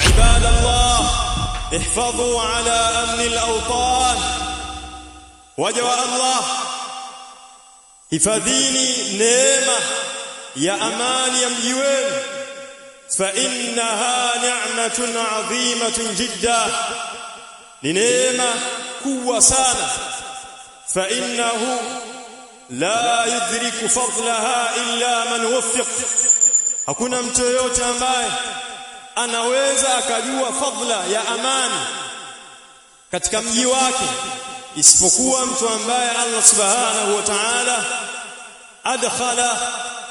عباد الله احفظوا على أمن الأوطان وجوا الله hifadhini neema ya amani ya mji wenu fa innaha ni'matun 'azimatun jidda ni neema kubwa sana fa innahu la yudriku fadlaha illa man wuffiq hakuna mtu yote ambaye anaweza akajua fadla ya amani katika mji wake isipokuwa mtu ambaye Allah subhanahu wa ta'ala adkhala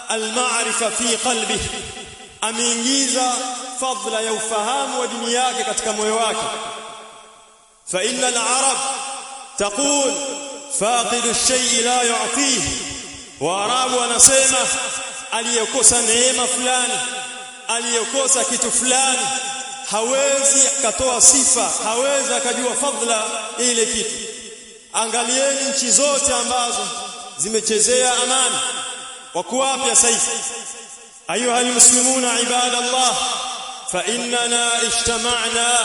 al-ma'rifa fi qalbihi ameingiza fadla ya ufahamu wa dini yake katika moyo wake fa inna al-arab taqul faqidu ash-shay'i la yu'tihi wa arabu wanasema aliyekosa neema fulani aliyekosa kitu fulani hawezi akatoa sifa hawezi akajua fadla ile kitu angalieni nchi zote ambazo zimechezea amani wako wapi sasa ayuha almuslimuna ibadallah fa innana ijtama'na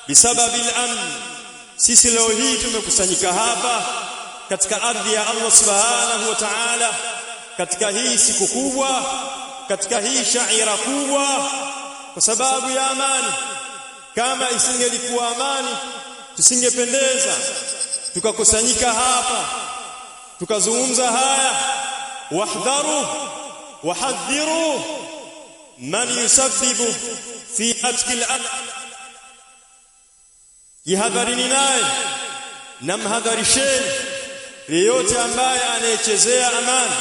bisabab al-amn sisi leo hii tumekusanyika hapa katika ardhi ya Allah subhanahu wa ta'ala katika hii siku kubwa katika hii shaira kubwa kwa sababu ya amani kama isingelikuwa amani tusingependeza tukakusanyika hapa tukazungumza haya wahdharu wahadhiru man yusabbibu fi atkil yahadharini naye na mhadharisheni yeyote ambaye anayechezea amani